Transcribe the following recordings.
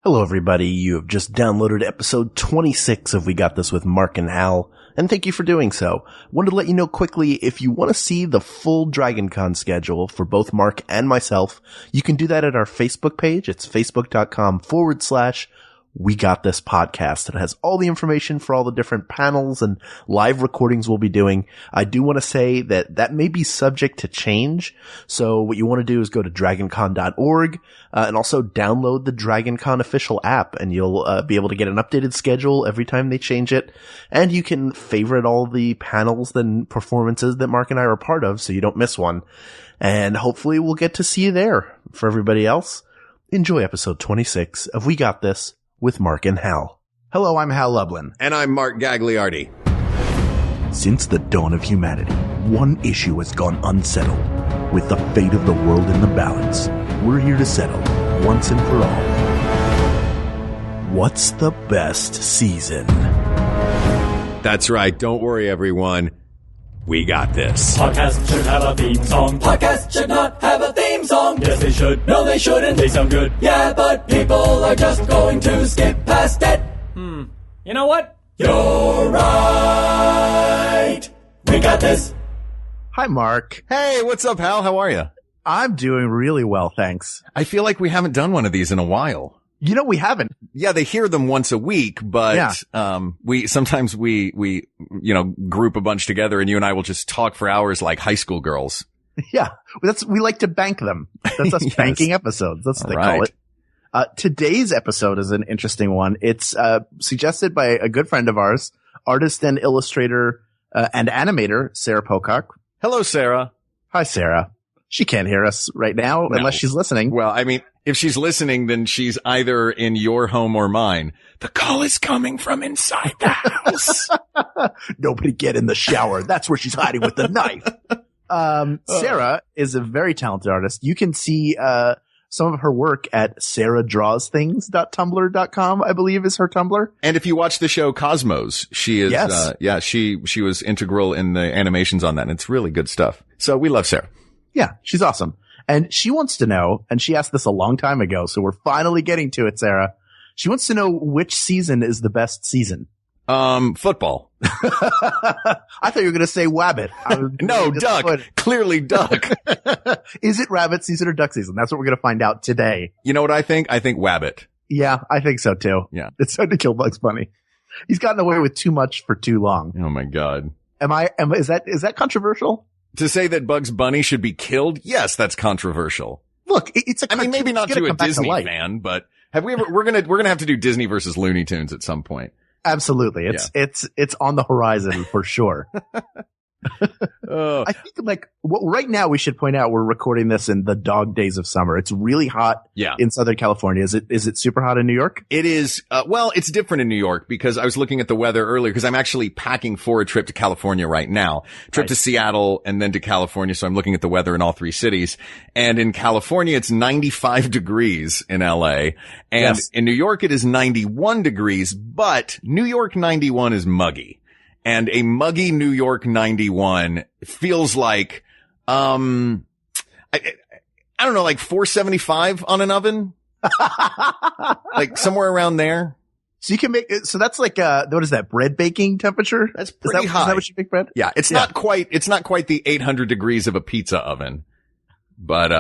Hello, everybody. You have just downloaded episode 26 of We Got This with Mark and Hal, and thank you for doing so. Wanted to let you know quickly, if you want to see the full DragonCon schedule for both Mark and myself, you can do that at our Facebook page. It's facebook.com/We Got This podcast. It has all the information for all the different panels and live recordings we'll be doing. I do want to say that may be subject to change. So what you want to do is go to dragoncon.org, and also download the DragonCon official app, and you'll be able to get an updated schedule every time they change it. And you can favorite all the panels and performances that Mark and I are a part of, so you don't miss one. And hopefully we'll get to see you there. For everybody else, enjoy episode 26 of We Got This with Mark and Hal. Hello, I'm Hal Lublin. And I'm Mark Gagliardi. Since the dawn of humanity, one issue has gone unsettled. With the fate of the world in the balance, we're here to settle, once and for all. What's the best season? That's right. Don't worry, everyone. We got this. Podcast should have a theme song. Podcast should not have a theme song. Yes, they should. No, they shouldn't. They sound good. Yeah, but people are just going to skip past it. You know what? You're right. We got this. Hi, Mark. Hey, what's up, Hal? How are you? I'm doing really well, thanks. I feel like we haven't done one of these in a while. You know, we haven't. Yeah, they hear them once a week, but we sometimes group a bunch together and you and I will just talk for hours like high school girls. Yeah, we like to bank them. That's us. Yes. Banking episodes. That's what they call it. Today's episode is an interesting one. It's suggested by a good friend of ours, artist and illustrator and animator Sarah Pocock. Hello, Sarah. Hi, Sarah. She can't hear us right now unless she's listening. Well, I mean, if she's listening, then she's either in your home or mine. The call is coming from inside the house. Nobody get in the shower. That's where she's hiding with the knife. Sarah is a very talented artist. You can see some of her work at sarahdrawsthings.tumblr.com, I believe is her Tumblr. And if you watch the show Cosmos, she is, she was integral in the animations on that. And it's really good stuff. So we love Sarah. Yeah, she's awesome. And she wants to know, and she asked this a long time ago, so we're finally getting to it, Sarah. She wants to know which season is the best season. Football. I thought you were going to say Wabbit. No, duck. Clearly duck. Is it rabbit season or duck season? That's what we're going to find out today. You know what I think? I think Wabbit. Yeah, I think so too. Yeah. It's hard to kill Bugs Bunny. He's gotten away with too much for too long. Oh my God. Is that controversial? To say that Bugs Bunny should be killed? Yes, that's controversial. Look, it's a I mean, maybe not to a Disney fan, but we're going to have to do Disney versus Looney Tunes at some point. Absolutely. It's on the horizon for sure. I think right now we should point out we're recording this in the dog days of summer. It's really hot in Southern California. Is it super hot in New York? It is. Well, it's different in New York because I was looking at the weather earlier because I'm actually packing for a trip to California right now. Trip to Seattle and then to California. So I'm looking at the weather in all three cities. And in California, it's 95 degrees in LA. And in New York, it is 91 degrees, but New York 91 is muggy. And a muggy New York 91 feels like, I don't know, like 475 on an oven. Like somewhere around there. So you can make, so that's like, what is that, bread baking temperature? That's pretty high. Is that what you bake bread? Yeah. It's not quite the 800 degrees of a pizza oven, but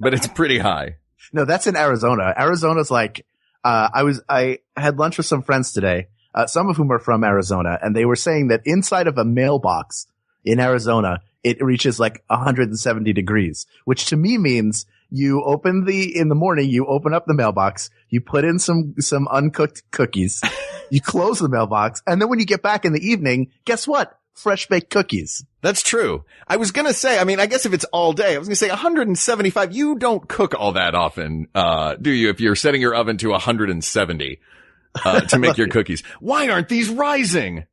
it's pretty high. No, that's in Arizona. Arizona's like, I had lunch with some friends today. Some of whom are from Arizona, and they were saying that inside of a mailbox in Arizona, it reaches like 170 degrees, which to me means you open in the morning, you open up the mailbox, you put in some uncooked cookies, you close the mailbox, and then when you get back in the evening, guess what? Fresh baked cookies. That's true. I was going to say, I mean, I guess if it's all day, I was going to say 175. You don't cook all that often, do you? If you're setting your oven to 170. To make your cookies. Why aren't these rising?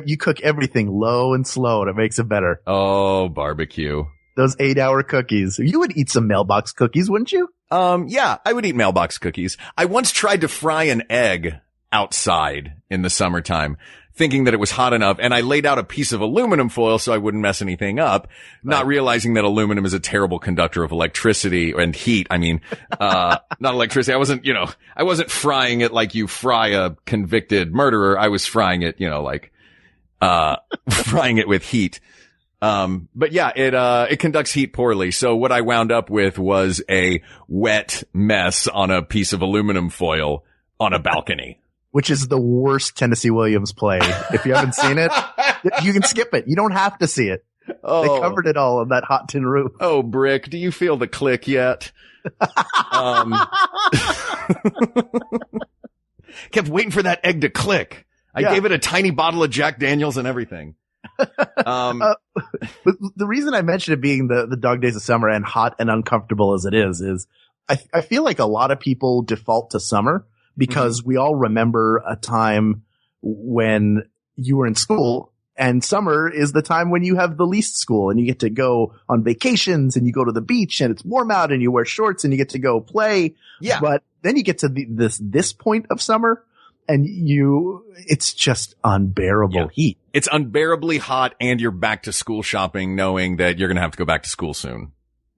You cook everything low and slow and it makes it better. Oh, barbecue. Those 8-hour cookies. You would eat some mailbox cookies, wouldn't you? Yeah, I would eat mailbox cookies. I once tried to fry an egg outside in the summertime. thinking that it was hot enough. And I laid out a piece of aluminum foil so I wouldn't mess anything up, not realizing that aluminum is a terrible conductor of electricity and heat. I mean, not electricity. I wasn't frying it like you fry a convicted murderer. I was frying it, frying it with heat. But yeah, it conducts heat poorly. So what I wound up with was a wet mess on a piece of aluminum foil on a balcony. Which is the worst Tennessee Williams play. If you haven't seen it, you can skip it. You don't have to see it. Oh. They covered it all on that hot tin roof. Oh, Brick, do you feel the click yet? Kept waiting for that egg to click. I gave it a tiny bottle of Jack Daniels and everything. But the reason I mentioned it being the dog days of summer and hot and uncomfortable as it is I feel like a lot of people default to summer because we all remember a time when you were in school, and summer is the time when you have the least school and you get to go on vacations and you go to the beach and it's warm out and you wear shorts and you get to go play. Yeah. But then you get to this point of summer and it's just unbearable heat. It's unbearably hot and you're back to school shopping knowing that you're going to have to go back to school soon.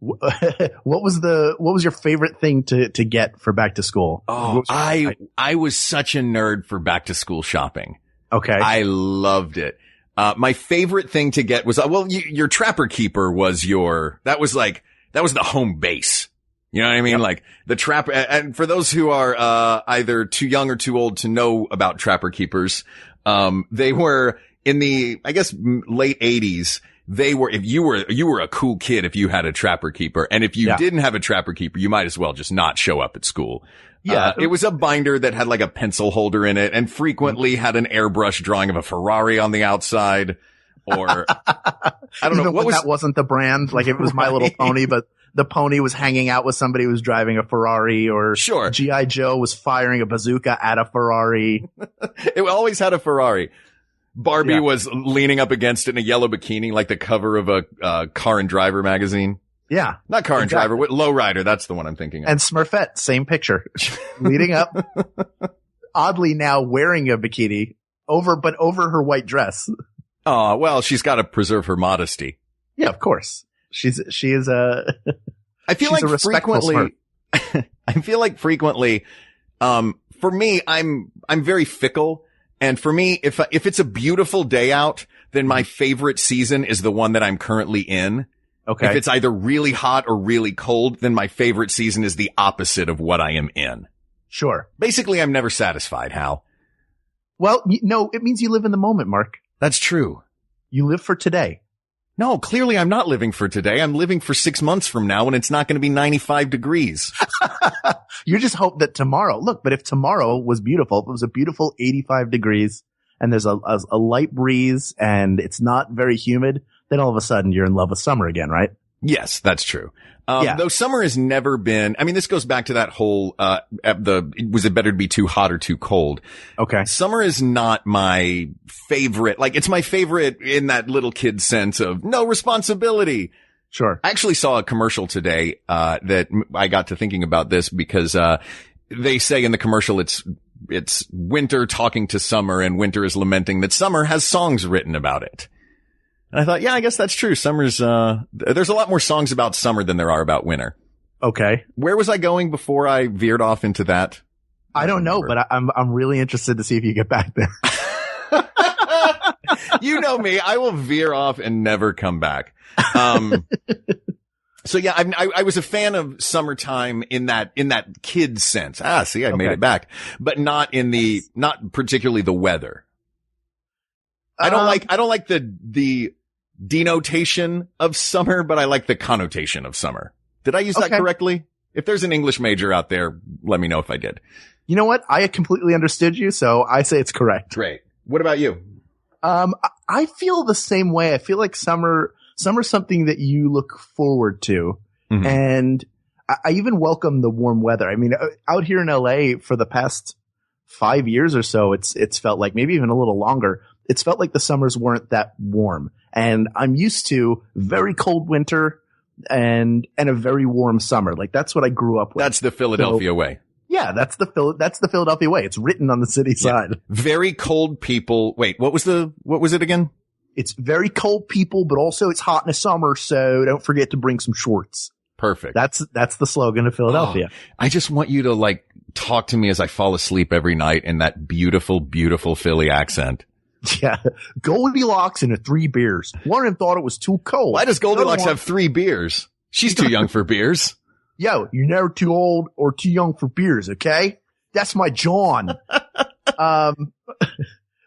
What was your favorite thing to get for back to school? Oh, I was such a nerd for back to school shopping. Okay. I loved it. My favorite thing to get was, your Trapper Keeper was that was the home base. You know what I mean? Yep. Like the Trapper, and for those who are, either too young or too old to know about Trapper Keepers, they were in the, I guess, late 80s. If you were a cool kid if you had a Trapper Keeper. And if you didn't have a Trapper Keeper, you might as well just not show up at school. Yeah. It was a binder that had like a pencil holder in it and frequently had an airbrush drawing of a Ferrari on the outside. Or, I don't know. That wasn't the brand. Like it was My Little Pony, but the pony was hanging out with somebody who was driving a Ferrari, or G.I. Joe was firing a bazooka at a Ferrari. It always had a Ferrari. Barbie was leaning up against it in a yellow bikini, like the cover of a Car and Driver magazine. Yeah. Not Car and Driver, Lowrider. That's the one I'm thinking of. And Smurfette, same picture. Leading up. Oddly now wearing a bikini over her white dress. Oh, well, she's got to preserve her modesty. Yeah, of course. She is a, I feel like frequently, for me, I'm very fickle. And for me, if it's a beautiful day out, then my favorite season is the one that I'm currently in. Okay. If it's either really hot or really cold, then my favorite season is the opposite of what I am in. Sure. Basically, I'm never satisfied, Hal. Well, no, it means you live in the moment, Mark. That's true. You live for today. No, clearly I'm not living for today. I'm living for 6 months from now when it's not going to be 95 degrees. You just hope that tomorrow, but if tomorrow was beautiful, if it was a beautiful 85 degrees and there's a light breeze and it's not very humid, then all of a sudden you're in love with summer again, right? Yes, that's true. Though summer has never been, I mean, this goes back to that whole, was it better to be too hot or too cold? Okay. Summer is not my favorite. Like, it's my favorite in that little kid sense of no responsibility. Sure. I actually saw a commercial today, that I got to thinking about this because, they say in the commercial it's winter talking to summer and winter is lamenting that summer has songs written about it. And I thought, yeah, I guess that's true. Summer's, there's a lot more songs about summer than there are about winter. Okay. Where was I going before I veered off into that? I don't know, but I'm really interested to see if you get back there. You know me. I will veer off and never come back. So yeah, I was a fan of summertime in that kid sense. I made it back, but not particularly the weather. I don't like the denotation of summer, but I like the connotation of summer. Did I use that correctly? If there's an English major out there, let me know if I did. You know what? I completely understood you, so I say it's correct. Great. What about you? I feel the same way. I feel like summer's something that you look forward to. Mm-hmm. And I even welcome the warm weather. I mean, out here in LA for the past 5 years or so, it's felt like, maybe even a little longer, it's felt like the summers weren't that warm. And I'm used to very cold winter and a very warm summer. Like, that's what I grew up with. That's the Philadelphia way. Yeah, that's the Philadelphia way. It's written on the city side. Very cold people. Wait, what was it again? It's very cold people, but also it's hot in the summer, so don't forget to bring some shorts. Perfect. That's the slogan of Philadelphia. Oh, I just want you to like talk to me as I fall asleep every night in that beautiful, beautiful Philly accent. Yeah. Goldilocks and 3 beers. One of them thought it was too cold. Why does Goldilocks have 3 beers? She's too young for beers. Yo, you're never too old or too young for beers, okay? That's my John.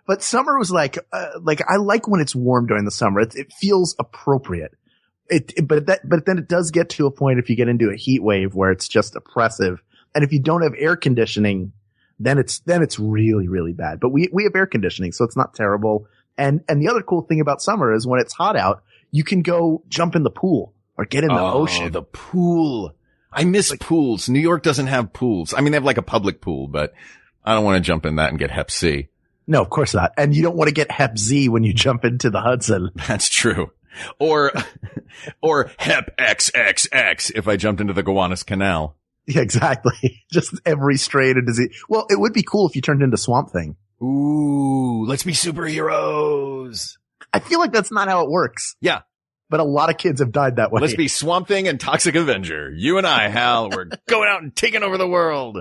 But summer was like I like when it's warm during the summer. It feels appropriate. But then it does get to a point if you get into a heat wave where it's just oppressive. And if you don't have air conditioning, then it's really, really bad. But we have air conditioning, so it's not terrible. And the other cool thing about summer is when it's hot out, you can go jump in the pool or get in the ocean. The pool. I miss pools. New York doesn't have pools. I mean, they have like a public pool, but I don't want to jump in that and get Hep C. No, of course not. And you don't want to get Hep Z when you jump into the Hudson. That's true. Or Hep XXX if I jumped into the Gowanus Canal. Yeah, exactly. Just every strain of disease. Well, it would be cool if you turned into Swamp Thing. Ooh, let's be superheroes. I feel like that's not how it works. Yeah. But a lot of kids have died that way. Let's be Swamp Thing and Toxic Avenger. You and I, Hal, we're going out and taking over the world.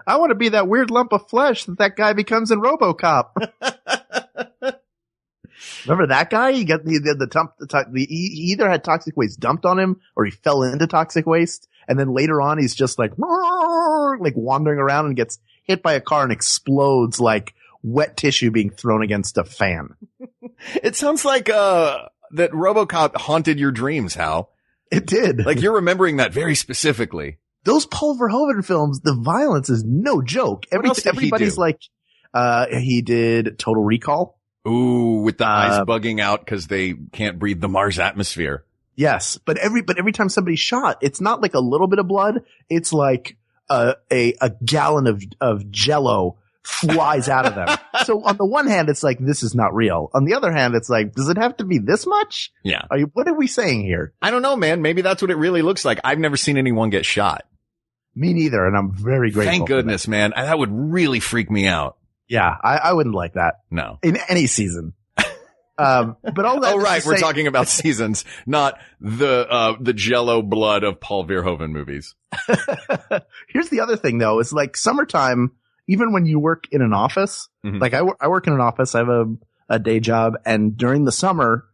I want to be that weird lump of flesh that guy becomes in RoboCop. Remember that guy? He got he either had toxic waste dumped on him or he fell into toxic waste. And then later on, he's just like wandering around and gets hit by a car and explodes like wet tissue being thrown against a fan. It sounds like, that RoboCop haunted your dreams, Hal. It did. Like you're remembering that very specifically. Those Paul Verhoeven films, the violence is no joke. Everybody's like, he did Total Recall. Ooh, with the eyes bugging out because they can't breathe the Mars atmosphere. Yes, but every time somebody's shot, it's not like a little bit of blood. It's like a gallon of Jello flies out of them. So on the one hand, it's like, this is not real. On the other hand, it's like, does it have to be this much? Yeah. What are we saying here? I don't know, man. Maybe that's what it really looks like. I've never seen anyone get shot. Me neither. And I'm very grateful. Thank goodness, man. That would really freak me out. Yeah. I wouldn't like that. No. In any season. But all that. Oh, right. We're talking about seasons, not the Jello blood of Paul Verhoeven movies. Here's the other thing though, is like summertime, even when you work in an office, like I work in an office, I have a day job, and during the summer,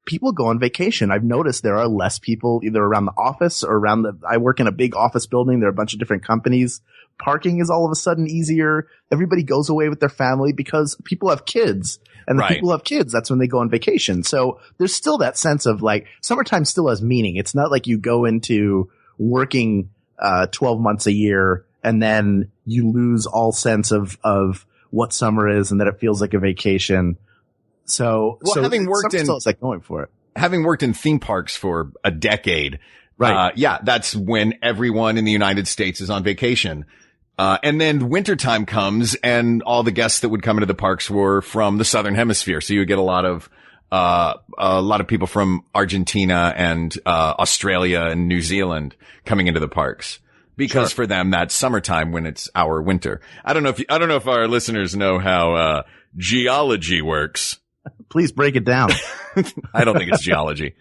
people go on vacation. I've noticed there are less people either around the office or I work in a big office building. There are a bunch of different companies. Parking is all of a sudden easier. Everybody goes away with their family because people have kids. And the people who have kids, that's when they go on vacation. So there's still that sense of like, summertime still has meaning. It's not like you go into working 12 months a year and then you lose all sense of what summer is and that it feels like a vacation. So having worked it's like going for it. Having worked in theme parks for a decade, right? That's when everyone in the United States is on vacation. And then wintertime comes and all the guests that would come into the parks were from the Southern Hemisphere. So you would get a lot of people from Argentina and, Australia and New Zealand coming into the parks. Because for them, that's summertime when it's our winter. I don't know if our listeners know how, geology works. Please break it down. I don't think it's geology.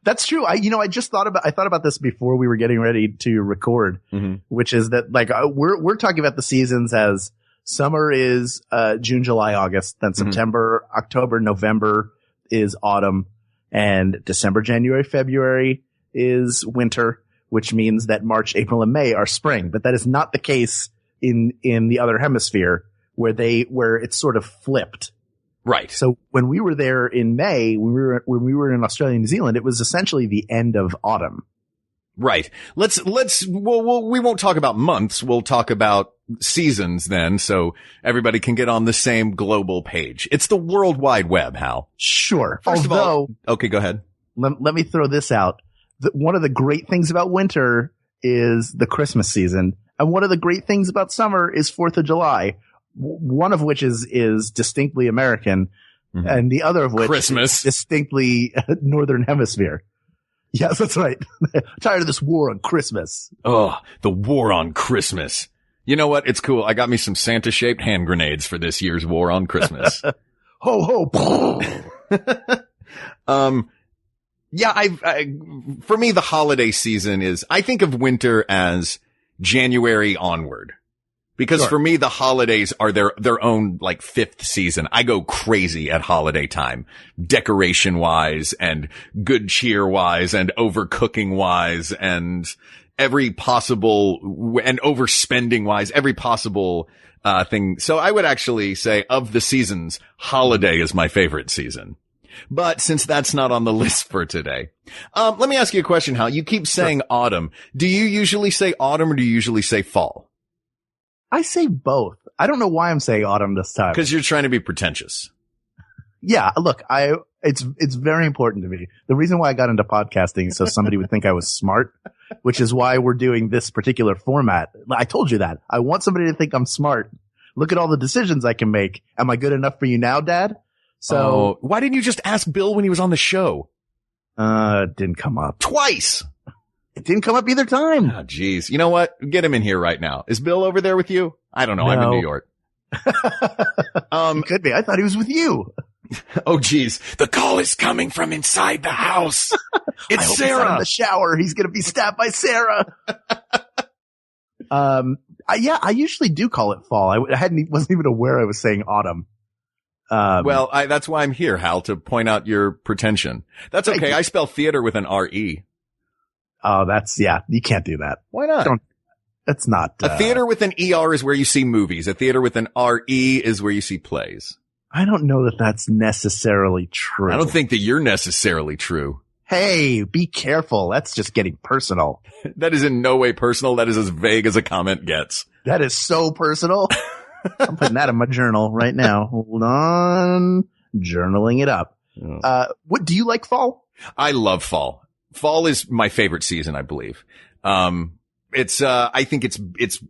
That's true. I thought about this before we were getting ready to record, which is that like, we're talking about the seasons as summer is, June, July, August, then September, October, November is autumn, and December, January, February is winter, which means that March, April, and May are spring. But that is not the case in the other hemisphere where it's sort of flipped. Right. So when we were there in May, when we were in Australia and New Zealand, it was essentially the end of autumn. Right. We won't talk about months. We'll talk about seasons then, so everybody can get on the same global page. It's the World Wide Web, Hal. Sure. Okay, go ahead. Let me throw this out. One of the great things about winter is the Christmas season. And one of the great things about summer is 4th of July. One of which is distinctly American, and the other of which Christmas. is distinctly Northern Hemisphere. Yes, that's right. Tired of this war on Christmas. Oh, the war on Christmas. You know what? It's cool. I got me some Santa-shaped hand grenades for this year's war on Christmas. Ho, ho. Yeah, for me, the holiday season is, I think of winter as January onward. Because for me, the holidays are their own, like, fifth season. I go crazy at holiday time, decoration-wise and good cheer-wise and overcooking-wise and every possible, and overspending-wise, every possible, thing. So I would actually say, of the seasons, holiday is my favorite season. But since that's not on the list for today, let me ask you a question, Hal. You keep saying autumn. Do you usually say autumn or do you usually say fall? I say both. I don't know why I'm saying autumn this time. Because you're trying to be pretentious. Yeah, look, it's very important to me. The reason why I got into podcasting is so somebody would think I was smart, which is why we're doing this particular format. I told you that. I want somebody to think I'm smart. Look at all the decisions I can make. Am I good enough for you now, Dad? So why didn't you just ask Bill when he was on the show? It didn't come up. Twice. It didn't come up either time. Oh, geez. You know what? Get him in here right now. Is Bill over there with you? I don't know. No. I'm in New York. It could be. I thought he was with you. Oh, geez. The call is coming from inside the house. It's Sarah. He's not in the shower. He's going to be stabbed by Sarah. I usually do call it fall. I wasn't even aware I was saying autumn. Well, that's why I'm here, Hal, to point out your pretension. That's okay. I spell theater with an R-E. Oh, you can't do that. Why not? That's not. A theater with an ER is where you see movies. A theater with an RE is where you see plays. I don't know that that's necessarily true. I don't think that you're necessarily true. Hey, be careful. That's just getting personal. That is in no way personal. That is as vague as a comment gets. That is so personal. I'm putting that in my journal right now. Hold on. Journaling it up. What do you like fall? I love fall. Fall is my favorite season, I believe. I think it's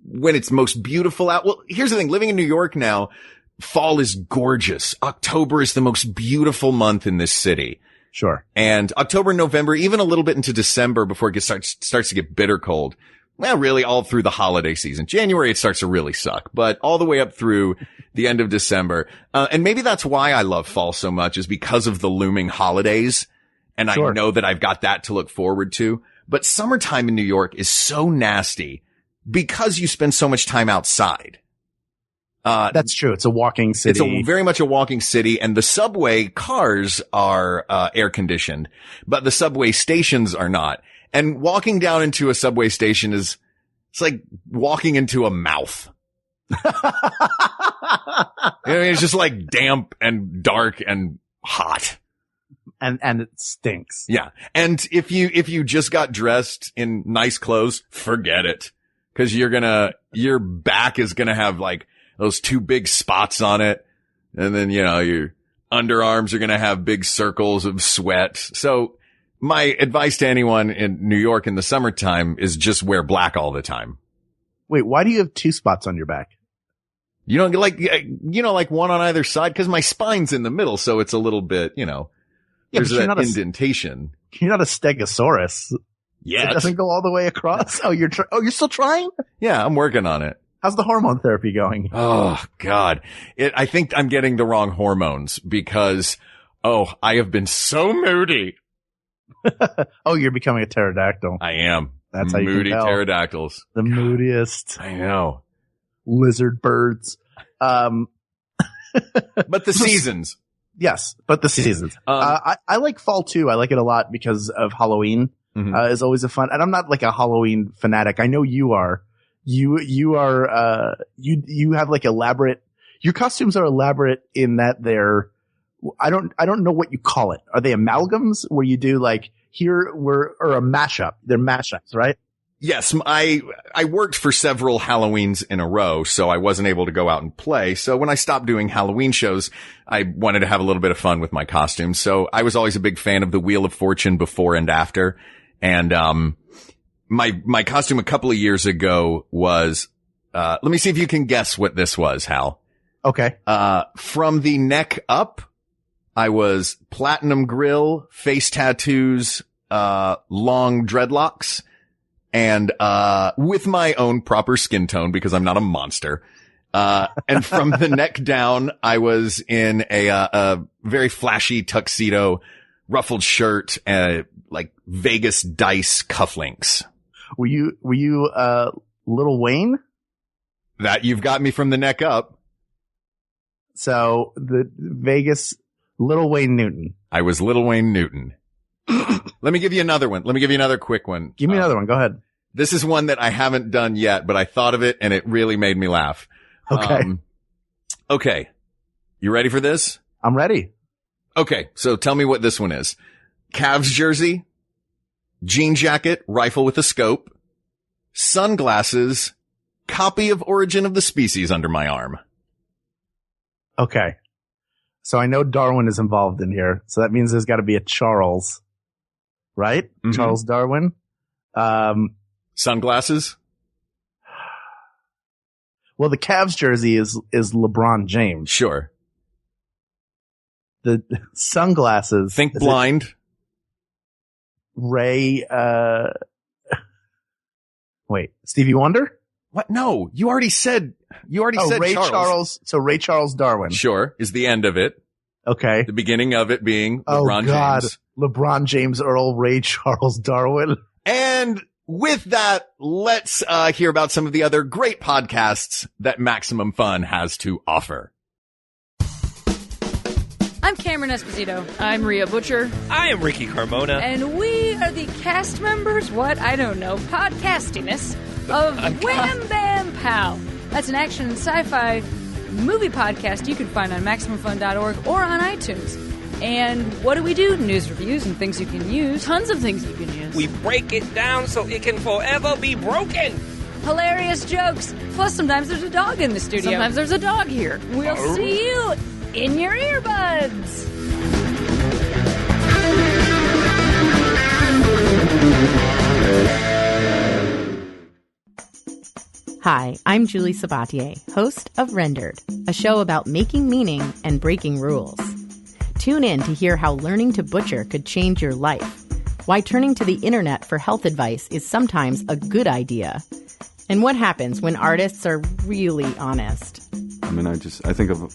when it's most beautiful out. Well, here's the thing. Living in New York now, fall is gorgeous. October is the most beautiful month in this city. Sure. And October, November, even a little bit into December before it starts to get bitter cold. Well, really all through the holiday season. January, it starts to really suck, but all the way up through the end of December. And maybe that's why I love fall so much, is because of the looming holidays. And sure. I know that I've got that to look forward to. But summertime in New York is so nasty because you spend so much time outside. That's true. It's a walking city. It's very much a walking city, and the subway cars are air conditioned, but the subway stations are not. And walking down into a subway station it's like walking into a mouth. It's just like damp and dark and hot. And it stinks. Yeah. And if you just got dressed in nice clothes, forget it. Cause your back is gonna have like those two big spots on it. And then, your underarms are gonna have big circles of sweat. So my advice to anyone in New York in the summertime is just wear black all the time. Wait, why do you have two spots on your back? You don't like one on either side? Cause my spine's in the middle. So it's a little bit, there's that indentation. You're not a stegosaurus. Yeah. It doesn't go all the way across. Oh, you're still trying? Yeah, I'm working on it. How's the hormone therapy going? Oh, God. I think I'm getting the wrong hormones because, I have been so moody. Oh, you're becoming a pterodactyl. I am. That's how you moody can tell. Pterodactyls. The moodiest. I know. Lizard birds. But the seasons. Yes, but the seasons. I like fall too. I like it a lot because of Halloween. Mm-hmm. Is always a fun, and I'm not like a Halloween fanatic. I know you are. You are, you have like your costumes are elaborate in that they're, I don't know what you call it. Are they amalgams where you do like or a mashup? They're mashups, right? Yes. I worked for several Halloweens in a row, so I wasn't able to go out and play. So when I stopped doing Halloween shows, I wanted to have a little bit of fun with my costumes. So I was always a big fan of the Wheel of Fortune before and after. And, my costume a couple of years ago was, let me see if you can guess what this was, Hal. Okay. From the neck up, I was platinum grill, face tattoos, long dreadlocks and, with my own proper skin tone because I'm not a monster. And from the neck down, I was in a very flashy tuxedo, ruffled shirt, like Vegas dice cufflinks. Were you, Lil Wayne? That you've got me from the neck up. So the Vegas Lil Wayne Newton. I was Lil Wayne Newton. Let me give you another one. Let me give you another quick one. Give me another one. Go ahead. This is one that I haven't done yet, but I thought of it and it really made me laugh. Okay. Okay. You ready for this? I'm ready. Okay. So tell me what this one is. Cavs jersey, jean jacket, rifle with a scope, sunglasses, copy of Origin of the Species under my arm. Okay. So I know Darwin is involved in here. So that means there's got to be a Charles, right? Mm-hmm. Charles Darwin. Sunglasses. Well, the Cavs jersey is LeBron James. Sure. The sunglasses. Think blind. Ray, wait, Stevie Wonder? What? No, you already said Ray Charles. So Ray Charles Darwin. Sure. Is the end of it. Okay. The beginning of it being LeBron James. LeBron James Earl Ray Charles Darwin. And with that, let's hear about some of the other great podcasts that Maximum Fun has to offer. I'm Cameron Esposito. I'm Rhea Butcher. I am Ricky Carmona. And we are the cast members, podcastiness of Wham Bam Pow. That's an action and sci-fi movie podcast you can find on MaximumFun.org or on iTunes. And what do we do? News reviews and things you can use. Tons of things you can use. We break it down so it can forever be broken. Hilarious jokes. Plus, sometimes there's a dog in the studio. Sometimes there's a dog here. We'll see you in your earbuds. Hi, I'm Julie Sabatier, host of Rendered, a show about making meaning and breaking rules. Tune in to hear how learning to butcher could change your life, why turning to the internet for health advice is sometimes a good idea, and what happens when artists are really honest. I mean, I think of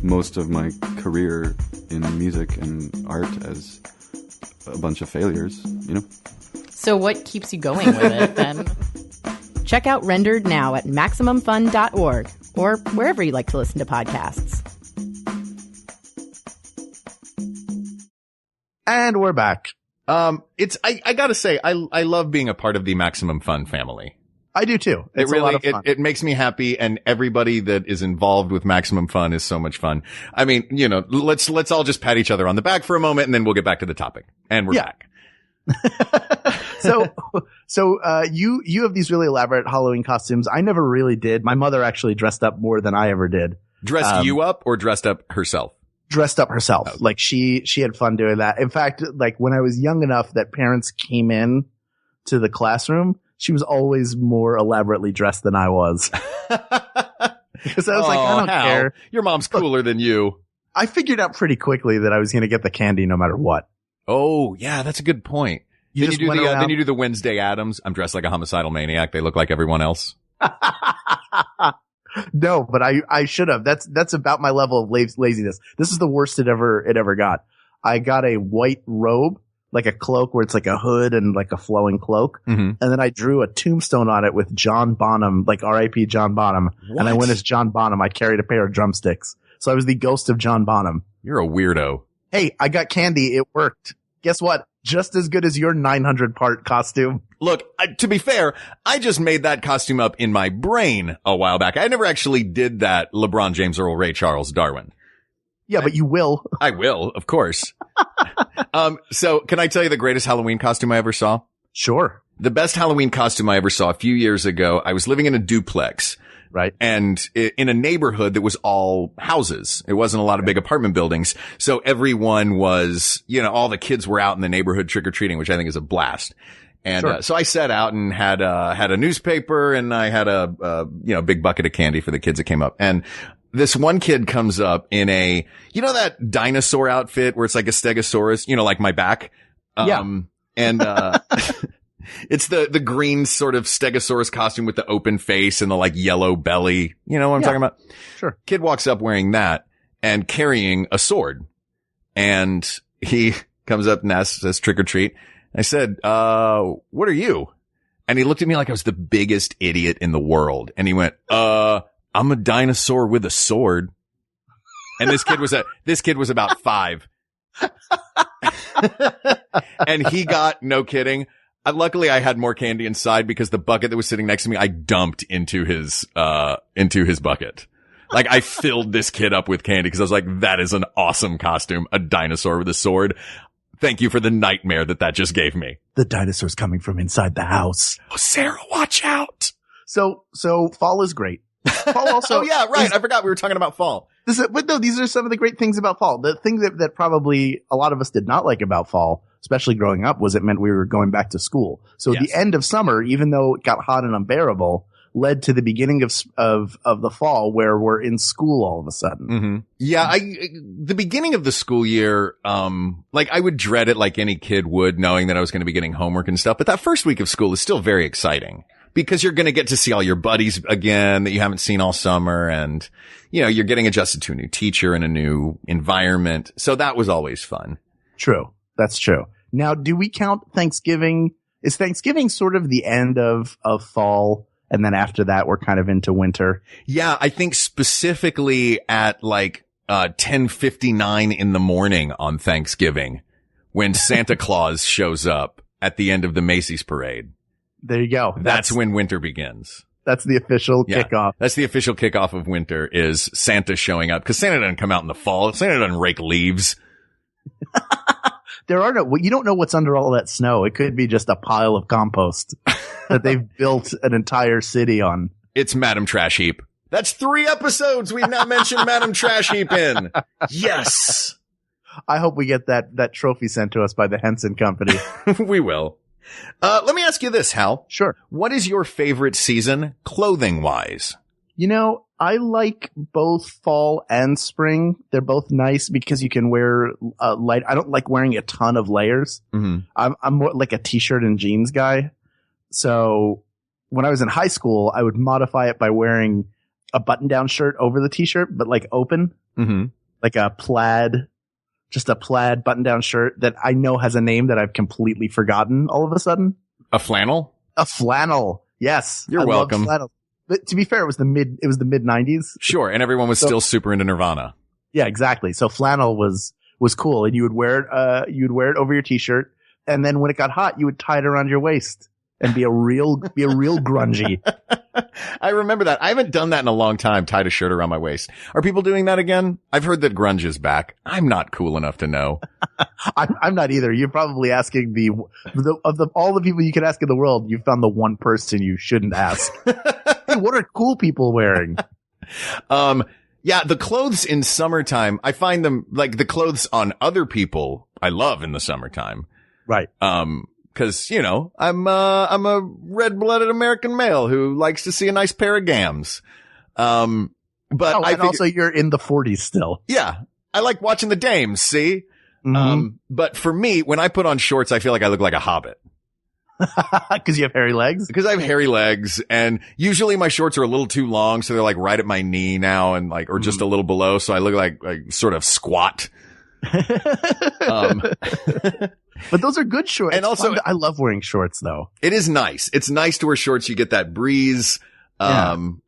most of my career in music and art as a bunch of failures, you know? So what keeps you going with it, then? Check out Rendered now at MaximumFun.org or wherever you like to listen to podcasts. And we're back. I gotta say, I love being a part of the Maximum Fun family. I do too. It's it really, a lot of fun. It makes me happy, and everybody that is involved with Maximum Fun is so much fun. I mean, you know, let's all just pat each other on the back for a moment, and then we'll get back to the topic. And we're back. So you have these really elaborate Halloween costumes. I never really did. My mother actually dressed up more than I ever did. Dressed you up or dressed up herself? Dressed up herself. Oh. Like she had fun doing that. In fact, like when I was young enough that parents came in to the classroom, she was always more elaborately dressed than I was. Because I was like, I don't care. Your mom's cooler than you. I figured out pretty quickly that I was going to get the candy no matter what. Oh, yeah, that's a good point. Then you do the Wednesday Addams. I'm dressed like a homicidal maniac. They look like everyone else. No, but I should have. That's about my level of laziness. This is the worst it ever got. I got a white robe, like a cloak where it's like a hood and like a flowing cloak. Mm-hmm. And then I drew a tombstone on it with John Bonham, like R.I.P. John Bonham. What? And I went as John Bonham. I carried a pair of drumsticks. So I was the ghost of John Bonham. You're a weirdo. Hey, I got candy. It worked. Guess what? Just as good as your 900-part costume. Look, to be fair, I just made that costume up in my brain a while back. I never actually did that LeBron James Earl Ray Charles Darwin. Yeah, but you will. I will, of course. So can I tell you the greatest Halloween costume I ever saw? Sure. The best Halloween costume I ever saw a few years ago. I was living in a duplex. Right. And in a neighborhood that was all houses. It wasn't a lot of big apartment buildings. So everyone was, you know, all the kids were out in the neighborhood trick-or-treating, which I think is a blast. And sure. So I set out and had a newspaper, and I had a big bucket of candy for the kids that came up. And this one kid comes up in that dinosaur outfit where it's like a stegosaurus, like my back. Yeah. And, it's the green sort of Stegosaurus costume with the open face and the like yellow belly. You know what I'm talking about? Sure. Kid walks up wearing that and carrying a sword. And he comes up and says trick or treat. I said, what are you? And he looked at me like I was the biggest idiot in the world. And he went, I'm a dinosaur with a sword. And this kid was about 5. And he got, no kidding. Luckily I had more candy inside because the bucket that was sitting next to me, I dumped into his bucket. Like I filled this kid up with candy because I was like, that is an awesome costume. A dinosaur with a sword. Thank you for the nightmare that just gave me. The dinosaur's coming from inside the house. Oh, Sarah, watch out. So fall is great. Fall also. Oh yeah, right. I forgot we were talking about fall. But no, these are some of the great things about fall. The thing that probably a lot of us did not like about fall, especially growing up, was it meant we were going back to school. So the end of summer, even though it got hot and unbearable, led to the beginning of the fall where we're in school all of a sudden. Mm-hmm. Yeah. The beginning of the school year, like I would dread it like any kid would, knowing that I was going to be getting homework and stuff. But that first week of school is still very exciting because you're going to get to see all your buddies again that you haven't seen all summer. And, you know, you're getting adjusted to a new teacher and a new environment. So that was always fun. True. That's true. Now, do we count Thanksgiving? Is Thanksgiving sort of the end of fall? And then after that, we're kind of into winter. Yeah, I think specifically at like 10:59 in the morning on Thanksgiving, when Santa Claus shows up at the end of the Macy's parade. There you go. That's when winter begins. That's the official kickoff. That's the official kickoff of winter is Santa showing up because Santa doesn't come out in the fall. Santa doesn't rake leaves. You don't know what's under all that snow. It could be just a pile of compost that they've built an entire city on. It's Madam Trash Heap. That's 3 episodes we've now mentioned Madam Trash Heap in. Yes. I hope we get that trophy sent to us by the Henson Company. We will. Let me ask you this, Hal. Sure. What is your favorite season clothing wise? You know, I like both fall and spring. They're both nice because you can wear light. I don't like wearing a ton of layers. Mm-hmm. I'm more like a t-shirt and jeans guy. So when I was in high school, I would modify it by wearing a button-down shirt over the t-shirt, but like open, like a plaid button-down shirt that I know has a name that I've completely forgotten all of a sudden. A flannel? A flannel. Yes. You're welcome. But to be fair, it was the mid 90s. Sure. And everyone was still super into Nirvana. Yeah, exactly. So flannel was cool. And you would wear it over your t-shirt. And then when it got hot, you would tie it around your waist and be a real grungy. I remember that. I haven't done that in a long time. Tied a shirt around my waist. Are people doing that again? I've heard that grunge is back. I'm not cool enough to know. I'm not either. You're probably asking all the people you could ask in the world. You found the one person you shouldn't ask. Hey, what are cool people wearing? Yeah, the clothes in summertime, I find them like the clothes on other people I love in the summertime. Right. Cause, you know, I'm a red-blooded American male who likes to see a nice pair of gams. But also you're in the 40s still. Yeah. I like watching the dames, see? Mm-hmm. But for me, when I put on shorts, I feel like I look like a hobbit. Cause you have hairy legs? Because I have hairy legs and usually my shorts are a little too long. So they're like right at my knee now and like, or just a little below. So I look like sort of squat. But those are good shorts. And also, I love wearing shorts though. It is nice. It's nice to wear shorts. You get that breeze. And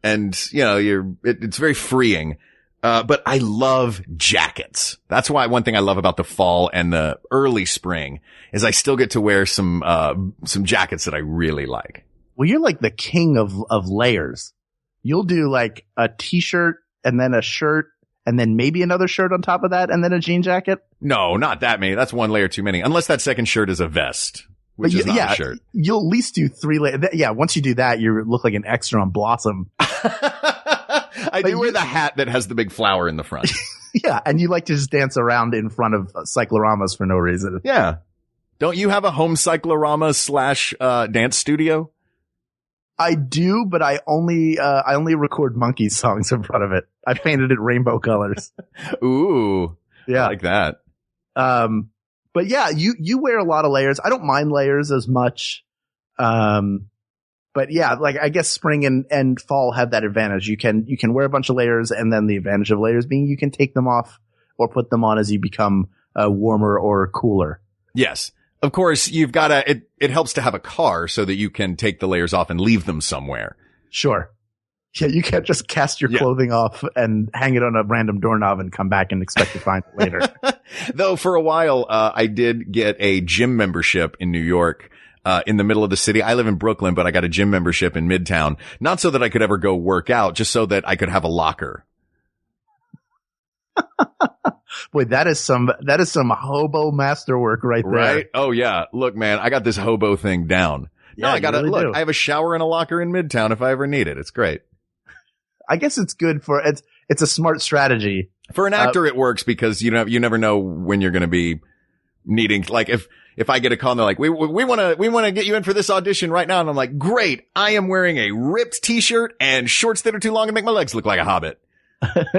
you know, it's very freeing. But I love jackets. That's why one thing I love about the fall and the early spring is I still get to wear some jackets that I really like. Well, you're like the king of layers. You'll do like a t-shirt and then a shirt and then maybe another shirt on top of that and then a jean jacket. No, not that many. That's one layer too many. Unless that second shirt is a vest, which is not a shirt. You'll at least do 3 layers. Yeah. Once you do that, you look like an extra on Blossom. I do wear the hat that has the big flower in the front. Yeah. And you like to just dance around in front of cycloramas for no reason. Yeah. Don't you have a home cyclorama / dance studio? I do, but I only record monkey songs in front of it. I painted it rainbow colors. Ooh. Yeah. I like that. But yeah, you wear a lot of layers. I don't mind layers as much. But yeah, like I guess spring and fall have that advantage. You can wear a bunch of layers, and then the advantage of layers being you can take them off or put them on as you become warmer or cooler. Yes. Of course, you've got to, it helps to have a car so that you can take the layers off and leave them somewhere. Sure. Yeah, you can't just cast your clothing off and hang it on a random doorknob and come back and expect to find it later. Though for a while, I did get a gym membership in New York. In the middle of the city. I live in Brooklyn, but I got a gym membership in Midtown. Not so that I could ever go work out, just so that I could have a locker. Boy, that is some hobo masterwork right there. Right? Oh yeah. Look, man, I got this hobo thing down. Yeah, no, I got to really look. do. I have a shower and a locker in Midtown if I ever need it. It's great. I guess it's good for it's a smart strategy. For an actor, it works because you never know when you're going to be needing, like if I get a call and they're like, we want to get you in for this audition right now. And I'm like, great. I am wearing a ripped t-shirt and shorts that are too long and make my legs look like a hobbit.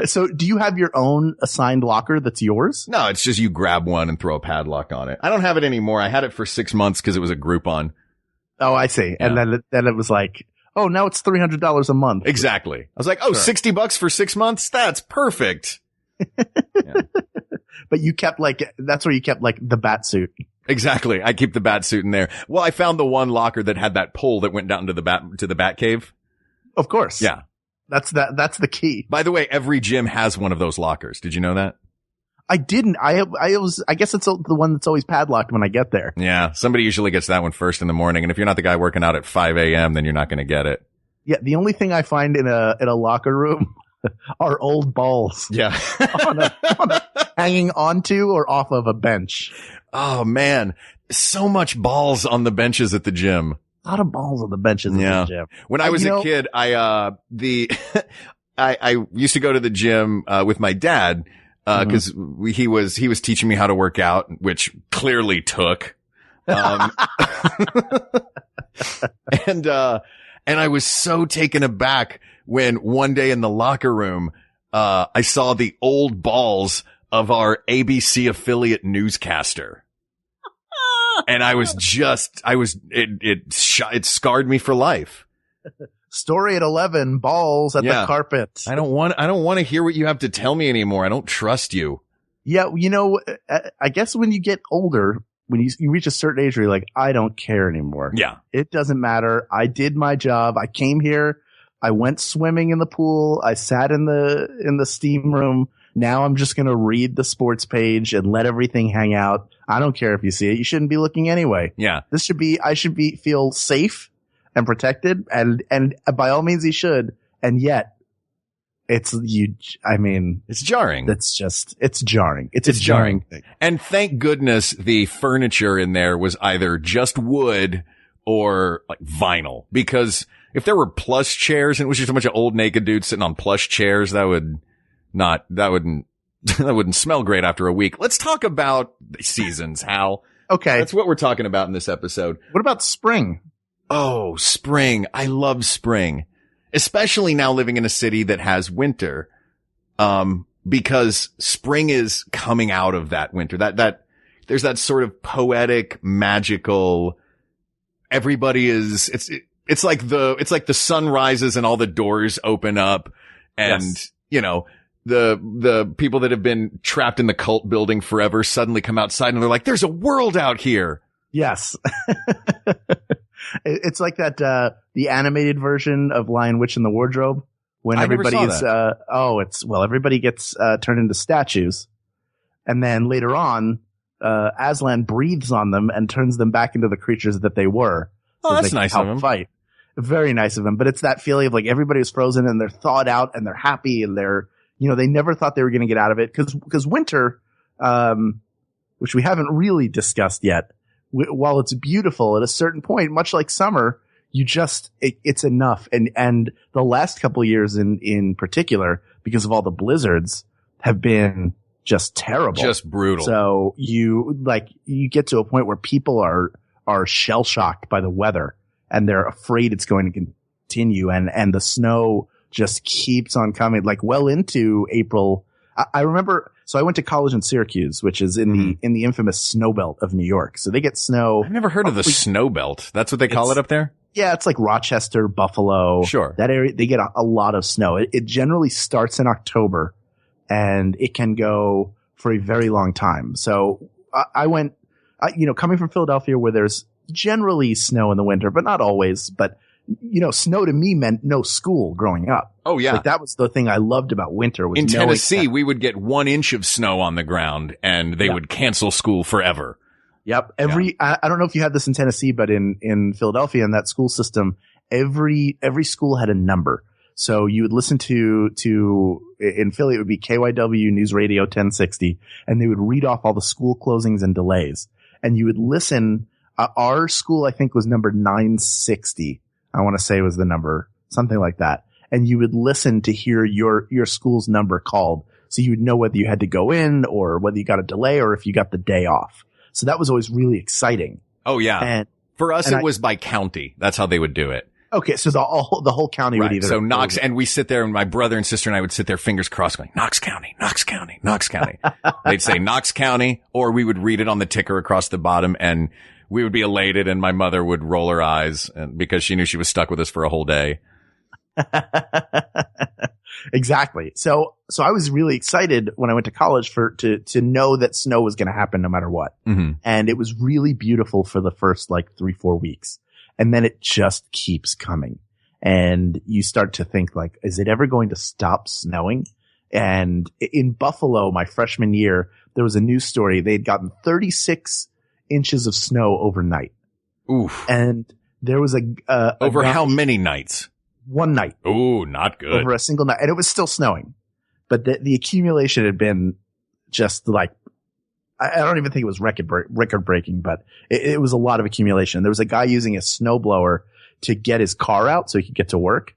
So do you have your own assigned locker that's yours? No, it's just you grab one and throw a padlock on it. I don't have it anymore. I had it for 6 months because it was a Groupon. Oh, I see. Yeah. And then it was like, oh, now it's $300 a month. Exactly. I was like, oh, sure. $60 for 6 months? That's perfect. Yeah. But you kept that's where you kept the bat suit. Exactly. I keep the bat suit in there. Well, I found the one locker that had that pole that went down to the bat cave. Of course. Yeah. That's the key. By the way, every gym has one of those lockers. Did you know that? I didn't. I guess it's the one that's always padlocked when I get there. Yeah. Somebody usually gets that one first in the morning. And if you're not the guy working out at 5 a.m., then you're not going to get it. Yeah. The only thing I find in a locker room are old balls. Yeah. hanging onto or off of a bench. Oh man. So much balls on the benches at the gym. A lot of balls on the benches at the gym. When I was a kid, I used to go to the gym, with my dad, cause he was teaching me how to work out, which clearly took, and I was so taken aback when one day in the locker room, I saw the old balls of our ABC affiliate newscaster. And it scarred me for life. Story at 11, balls at the carpet. I don't want to hear what you have to tell me anymore. I don't trust you. Yeah. I guess when you get older, when you reach a certain age where you're like, I don't care anymore. Yeah. It doesn't matter. I did my job. I came here. I went swimming in the pool. I sat in the steam room. Now I'm just going to read the sports page and let everything hang out. I don't care if you see it. You shouldn't be looking anyway. Yeah. I should feel safe and protected, and by all means he should. And yet it's jarring. It's jarring. It's a jarring thing. And thank goodness the furniture in there was either just wood or like vinyl, because if there were plush chairs and it was just a bunch of old naked dudes sitting on plush chairs, that wouldn't smell great after a week. Let's talk about the seasons, Hal. Okay. That's what we're talking about in this episode. What about spring? Oh, spring. I love spring, especially now living in a city that has winter. Because spring is coming out of that winter. That there's that sort of poetic, magical, everybody is, it's like the sun rises and all the doors open up and, the people that have been trapped in the cult building forever suddenly come outside and they're like, there's a world out here. Yes. It's like that, the animated version of Lion, Witch, and the Wardrobe when everybody gets, turned into statues. And then later on, Aslan breathes on them and turns them back into the creatures that they were. Oh, that's nice of him. Fight. Very nice of him. But it's that feeling of like everybody was frozen and they're thawed out and they're happy and they're, they never thought they were going to get out of it. Cause winter, which we haven't really discussed yet, while it's beautiful at a certain point, much like summer, it's enough. And the last couple of years in particular, because of all the blizzards, have been just terrible. Just brutal. So you get to a point where people are shell shocked by the weather and they're afraid it's going to continue. And the snow just keeps on coming, like well into April. I remember, So I went to college in Syracuse, which is in the infamous snow belt of New York. So they get snow. I've never heard of the snow belt. That's what they call it up there? Yeah, it's like Rochester, Buffalo. Sure. That area, they get a lot of snow. It generally starts in October and it can go for a very long time. So I went, coming from Philadelphia where there's generally snow in the winter, but not always. But, snow to me meant no school growing up. Oh, yeah. Like that was the thing I loved about winter. Was in Tennessee, we would get 1 inch of snow on the ground and they would cancel school forever. Yep. I don't know if you had this in Tennessee, but in Philadelphia, in that school system, every school had a number. So you would listen to in Philly, it would be KYW News Radio 1060, and they would read off all the school closings and delays. And you would listen. Our school, I think, was number 960. I want to say was the number, something like that. And you would listen to hear your school's number called. So you would know whether you had to go in or whether you got a delay or if you got the day off. So that was always really exciting. Oh, yeah. And for us, it was by county. That's how they would do it. Okay. So the whole county would either. So Knox, and we sit there and my brother and sister and I would sit there fingers crossed going, Knox County, Knox County, Knox County. They'd say Knox County, or we would read it on the ticker across the bottom and we would be elated and my mother would roll her eyes because she knew she was stuck with us for a whole day. Exactly. So I was really excited when I went to college to know that snow was going to happen no matter what. Mm-hmm. And it was really beautiful for the first 3-4 weeks. And then it just keeps coming. And you start to think is it ever going to stop snowing? And in Buffalo, my freshman year, there was a news story. They'd gotten 36 inches of snow overnight. Oof. And there was over how many nights? One night. Ooh, not good. Over a single night. And it was still snowing. But the accumulation had been just I don't even think it was record breaking, but it was a lot of accumulation. There was a guy using a snowblower to get his car out so he could get to work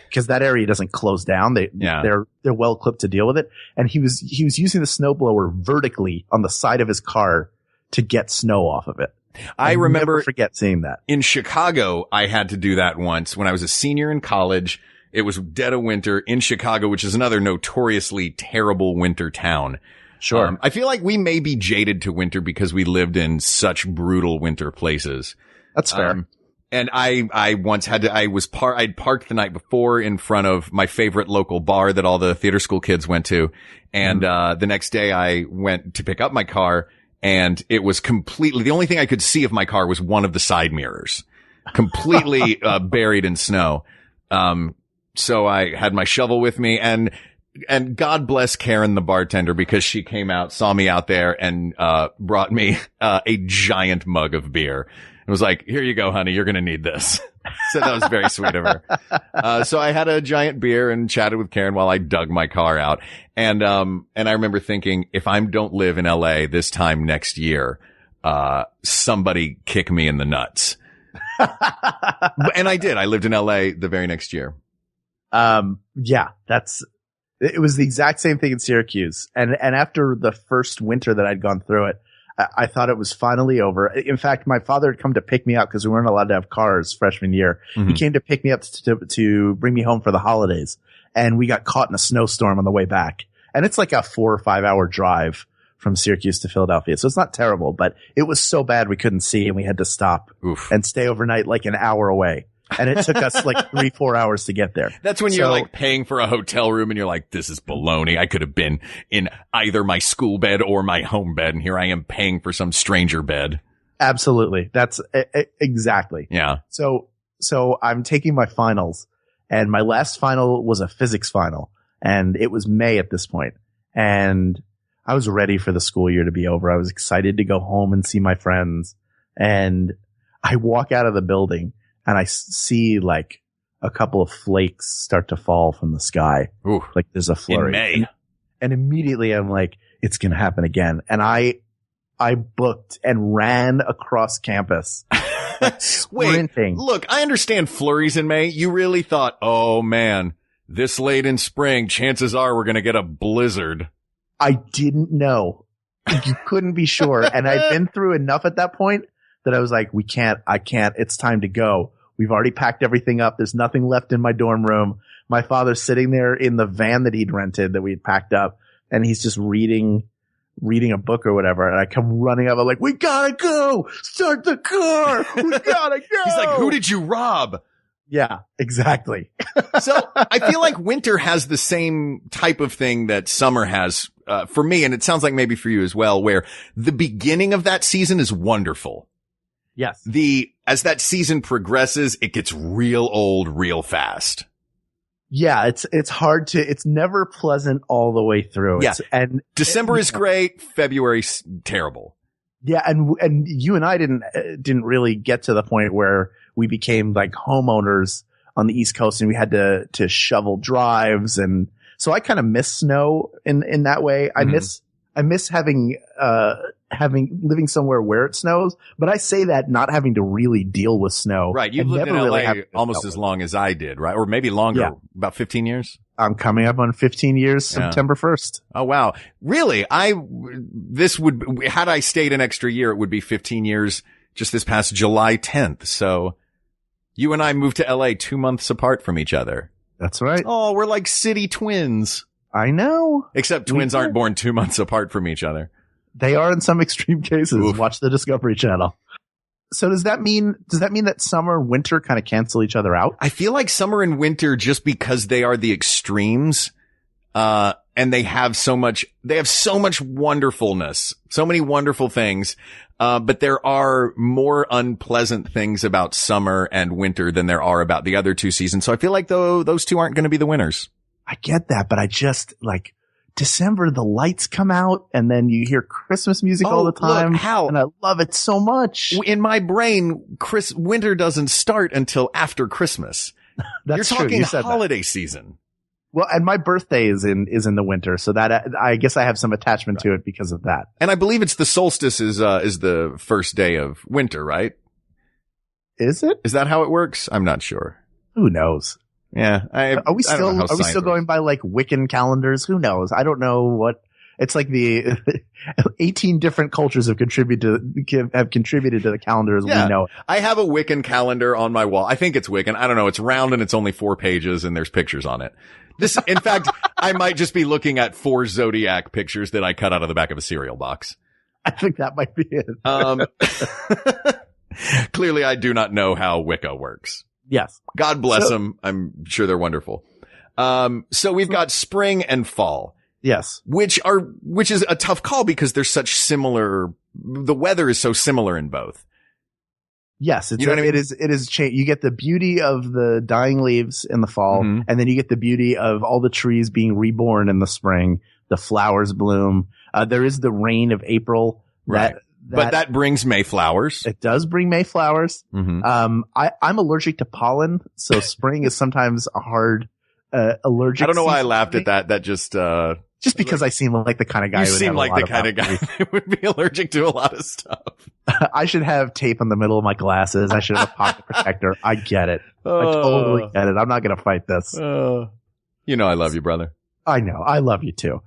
because that area doesn't close down. They're well equipped to deal with it. And he was using the snowblower vertically on the side of his car to get snow off of it. I remember never forget seeing that. In Chicago, I had to do that once when I was a senior in college. It was dead of winter in Chicago, which is another notoriously terrible winter town. Sure. I feel like we may be jaded to winter because we lived in such brutal winter places. That's fair. And I once I'd parked the night before in front of my favorite local bar that all the theater school kids went to. And, the next day I went to pick up my car and it was the only thing I could see of my car was one of the side mirrors completely, buried in snow. So I had my shovel with me and God bless Karen, the bartender, because she came out, saw me out there and, brought me, a giant mug of beer. It was like, here you go, honey. You're going to need this. So that was very sweet of her. So I had a giant beer and chatted with Karen while I dug my car out. And I remember thinking, if I don't live in LA this time next year, somebody kick me in the nuts. And I did. I lived in LA the very next year. Yeah, it was the exact same thing in Syracuse. And after the first winter that I'd gone through it, I thought it was finally over. In fact, my father had come to pick me up because we weren't allowed to have cars freshman year. Mm-hmm. He came to pick me up to bring me home for the holidays. And we got caught in a snowstorm on the way back. And it's like a 4 or 5 hour drive from Syracuse to Philadelphia. So it's not terrible, but it was so bad we couldn't see and we had to stop and stay overnight an hour away. And it took us 3-4 hours to get there. That's when you're paying for a hotel room and you're like, this is baloney. I could have been in either my school bed or my home bed. And here I am paying for some stranger bed. Absolutely. That's exactly. Yeah. So I'm taking my finals and my last final was a physics final and it was May at this point. And I was ready for the school year to be over. I was excited to go home and see my friends. And I walk out of the building and I see a couple of flakes start to fall from the sky. Ooh, there's a flurry. In May. And immediately I'm like, it's going to happen again. And I booked and ran across campus. Sprinting. Wait, look, I understand flurries in May. You really thought, oh man, this late in spring, chances are we're going to get a blizzard. I didn't know. You couldn't be sure. And I'd been through enough at that point that I was like, I can't, it's time to go. We've already packed everything up. There's nothing left in my dorm room. My father's sitting there in the van that he'd rented that we'd packed up. and he's just reading a book or whatever. And I come running up. I'm like, we gotta go. Start the car. We gotta go. He's like, who did you rob? Yeah, exactly. So I feel like winter has the same type of thing that summer has for me. And it sounds like maybe for you as well, where the beginning of that season is wonderful. Yes. As that season progresses, it gets real old real fast. Yeah, it's hard to, it's never pleasant all the way through. Yeah. And December is great. February's terrible. Yeah. And you and I didn't really get to the point where we became like homeowners on the East Coast and we had to shovel drives. And so I kind of miss snow in that way. I miss having living somewhere where it snows, but I say that not having to really deal with snow. Right. You've lived in LA almost as long as I did, right? Or maybe longer, about 15 years. I'm coming up on 15 years, September 1st. Oh, wow. Really? Had I stayed an extra year, it would be 15 years just this past July 10th. So you and I moved to LA 2 months apart from each other. That's right. Oh, we're like city twins. I know. Except twins aren't born 2 months apart from each other. They are in some extreme cases. Oof. Watch the Discovery Channel. So does that mean that summer and winter kind of cancel each other out? I feel like summer and winter, just because they are the extremes, and they have so much wonderfulness, so many wonderful things. But there are more unpleasant things about summer and winter than there are about the other two seasons. So I feel like those two aren't going to be the winners. I get that, but I just like December, the lights come out and then you hear Christmas music all the time. Look, Hal, and I love it so much. In my brain, winter doesn't start until after Christmas. That's You're talking true. holiday season. Well, and my birthday is in the winter, so that I guess I have some attachment to it because of that. And I believe it's the solstice is the first day of winter, right? Is it? Is that how it works? I'm not sure. Who knows? Yeah. Are we still going by like Wiccan calendars? Who knows? I don't know what it's like. The 18 different cultures have contributed to the calendar as we know. I have a Wiccan calendar on my wall. I think it's Wiccan. I don't know. It's round and it's only 4 pages and there's pictures on it. In fact, I might just be looking at 4 zodiac pictures that I cut out of the back of a cereal box. I think that might be it. Clearly I do not know how Wicca works. Yes. God bless them. I'm sure they're wonderful. So we've got spring and fall. Yes. Which is a tough call because they're such similar. The weather is so similar in both. Yes. It is you get the beauty of the dying leaves in the fall, and then you get the beauty of all the trees being reborn in the spring. The flowers bloom. There is the rain of April. Right. But that brings Mayflowers. It does bring Mayflowers. Mm-hmm. I'm allergic to pollen, so spring is sometimes a hard allergic. I don't know why I laughed at that. That just because I seem like the kind of guy. You seem like the kind of guy that would be allergic to a lot of stuff. I should have tape on the middle of my glasses. I should have a pocket protector. I get it. I totally get it. I'm not going to fight this. You know I love you, brother. I know. I love you too.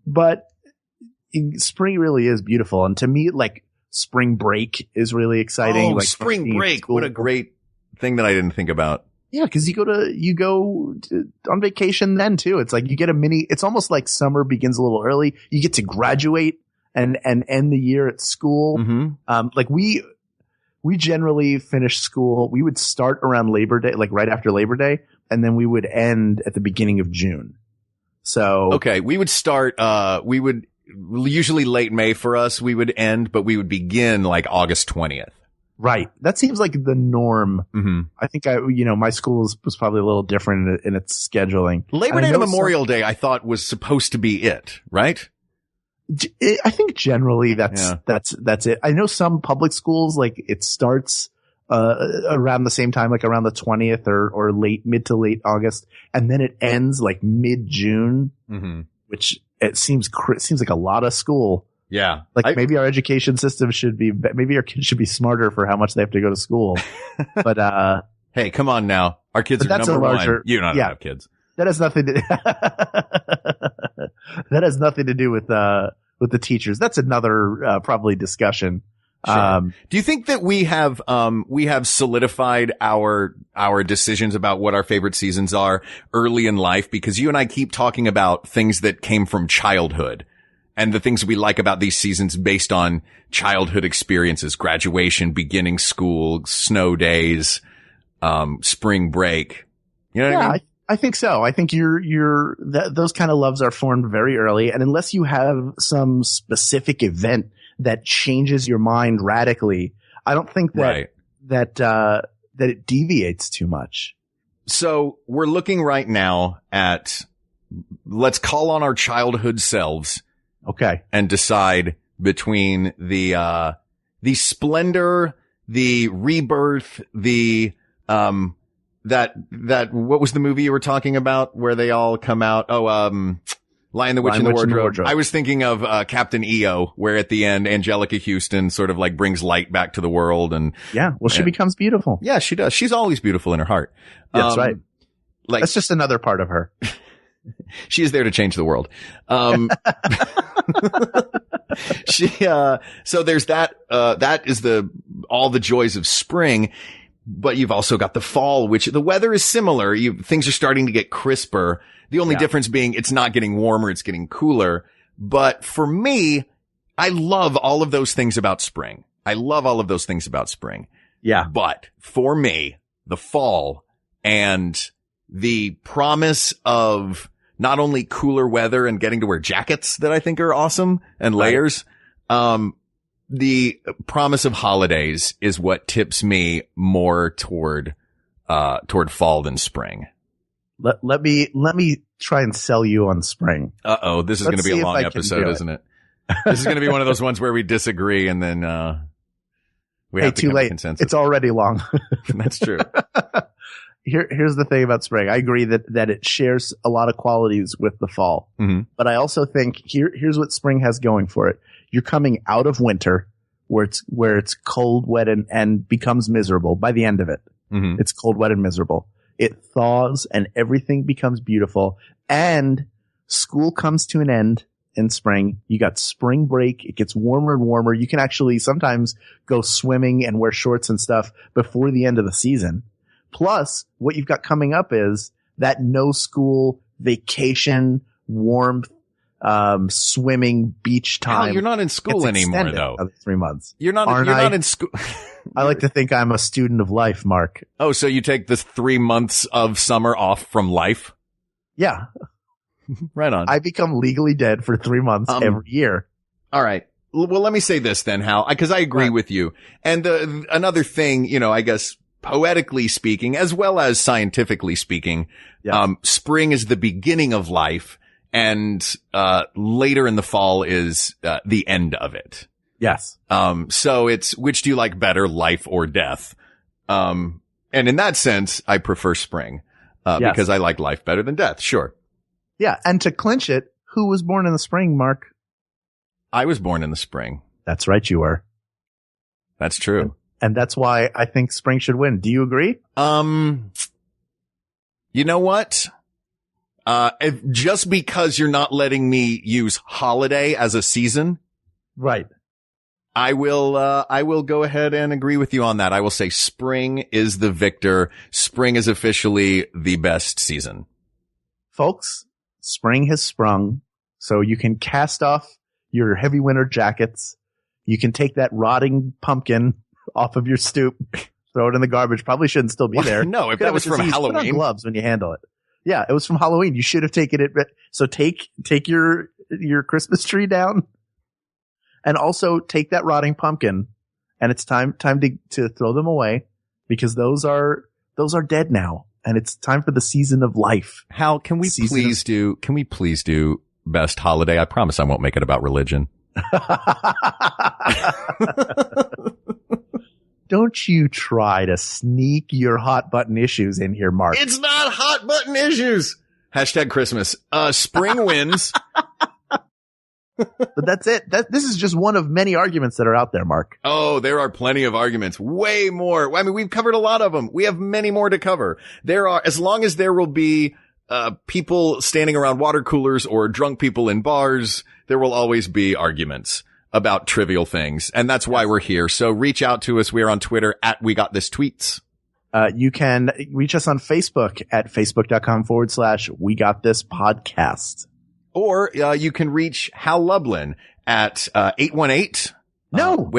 But spring really is beautiful. And to me, like, spring break is really exciting. Oh, like spring break. What a great thing that I didn't think about. Yeah, because you go on vacation then too. It's like you get it's almost like summer begins a little early. You get to graduate and end the year at school. Mm-hmm. Like we generally finish school. We would start around Labor Day, like right after Labor Day, and then we would end at the beginning of June. So okay, we would start. Usually late May for us. We would end, but we would begin like August 20th. Right. That seems like the norm. Mm-hmm. I think my school was probably a little different in its scheduling. Labor Day to Memorial Day, I thought was supposed to be it, right? I think generally that's it. I know some public schools, like it starts, around the same time, like around the 20th or mid to late August. And then it ends like mid-June, which it seems like a lot of school. Yeah. Like maybe our education system maybe our kids should be smarter for how much they have to go to school. But, hey, come on now. Our kids are number one. You don't have kids. That has nothing to do with the teachers. That's another, probably discussion. Sure. Do you think that we have solidified our decisions about what our favorite seasons are early in life? Because you and I keep talking about things that came from childhood and the things we like about these seasons based on childhood experiences, graduation, beginning school, snow days, spring break. You know what I mean? I think so. I think those kind of loves are formed very early. And unless you have some specific event that changes your mind radically, I don't think that it deviates too much. So we're looking right now at, let's call on our childhood selves. Okay. And decide between the splendor, the rebirth, that what was the movie you were talking about where they all come out? Lion, the Witch, and the Wardrobe. I was thinking of Captain EO, where at the end Angelica Houston sort of like brings light back to the world, and she becomes beautiful. Yeah, she does. She's always beautiful in her heart. That's right. Like that's just another part of her. She is there to change the world. So there's that is all the joys of spring. But you've also got the fall, which the weather is similar. Things are starting to get crisper. The only difference being it's not getting warmer, it's getting cooler. But for me, I love all of those things about spring. Yeah. But for me, the fall and the promise of not only cooler weather and getting to wear jackets that I think are awesome and layers, the promise of holidays is what tips me more toward fall than spring. Let me try and sell you on spring. This is going to be a long episode, isn't it? This is going to be one of those ones where we disagree and then we have to come to consensus. It's already long. That's true. Here's the thing about spring. I agree that it shares a lot of qualities with the fall. Mm-hmm. But I also think here's what spring has going for it. You're coming out of winter where it's cold, wet, and becomes miserable by the end of it. Mm-hmm. It's cold, wet, and miserable. It thaws and everything becomes beautiful, and school comes to an end in spring. You got spring break. It gets warmer and warmer. You can actually sometimes go swimming and wear shorts and stuff before the end of the season. Plus, what you've got coming up is that no school vacation, warmth, swimming, beach time. Hal, you're not in school anymore, though. 3 months. You're not in school. I like to think I'm a student of life, Mark. Oh, so you take the 3 months of summer off from life? Yeah. Right on. I become legally dead for 3 months every year. All right. Well, let me say this then, Hal, because I agree with you. And another thing, I guess poetically speaking, as well as scientifically speaking, spring is the beginning of life, and later in the fall is the end of it. Yes. So it's, which do you like better, life or death? And in that sense, I prefer spring, because I like life better than death. Sure. Yeah. And to clinch it, who was born in the spring, Mark? I was born in the spring. That's right. You were. That's true. And that's why I think spring should win. Do you agree? You know what? Just because you're not letting me use holiday as a season. Right. I will go ahead and agree with you on that. I will say spring is the victor. Spring is officially the best season. Folks, spring has sprung, so you can cast off your heavy winter jackets. You can take that rotting pumpkin off of your stoop, throw it in the garbage. Probably shouldn't still be there. No, if that was from Halloween. Put on gloves when you handle it. Yeah, it was from Halloween. You should have taken it. So take your Christmas tree down. And also take that rotting pumpkin, and it's time to throw them away, because those are dead now, and it's time for the season of life. Hal, can we please do best holiday? I promise I won't make it about religion. Don't you try to sneak your hot button issues in here, Mark. It's not hot button issues. # Christmas. Spring wins. But that's it. This is just one of many arguments that are out there, Mark. Oh, there are plenty of arguments. Way more. I mean, we've covered a lot of them. We have many more to cover. As long as there will be people standing around water coolers or drunk people in bars, there will always be arguments. about trivial things. And that's why we're here. So reach out to us. We're on Twitter at We Got This Tweets. You can reach us on Facebook at facebook.com/We Got This Podcast. Or you can reach Hal Lublin at 818. No.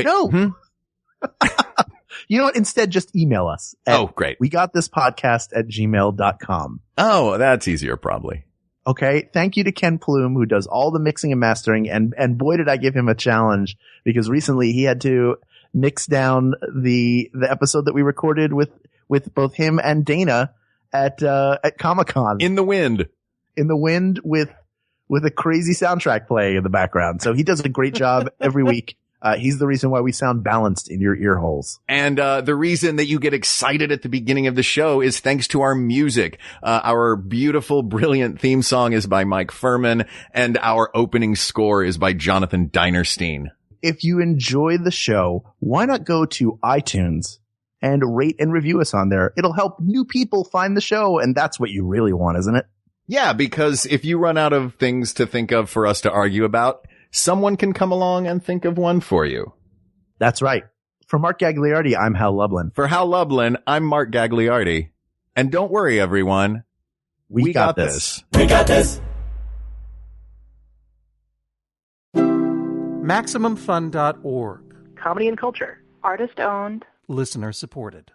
You know what? Instead, just email us. Great. We got this podcast at gmail.com. Oh, that's easier probably. Okay. Thank you to Ken Plume, who does all the mixing and mastering. And boy, did I give him a challenge, because recently he had to mix down the episode that we recorded with both him and Dana at Comic-Con. In the wind with a crazy soundtrack playing in the background. So he does a great job every week. He's the reason why we sound balanced in your ear holes. And the reason that you get excited at the beginning of the show is thanks to our music. Our beautiful, brilliant theme song is by Mike Furman, and our opening score is by Jonathan Dinerstein. If you enjoy the show, why not go to iTunes and rate and review us on there? It'll help new people find the show, and that's what you really want, isn't it? Yeah, because if you run out of things to think of for us to argue about, someone can come along and think of one for you. That's right. For Mark Gagliardi, I'm Hal Lublin. For Hal Lublin, I'm Mark Gagliardi. And don't worry, everyone. We got this. We got this. MaximumFun.org. Comedy and culture. Artist owned. Listener supported.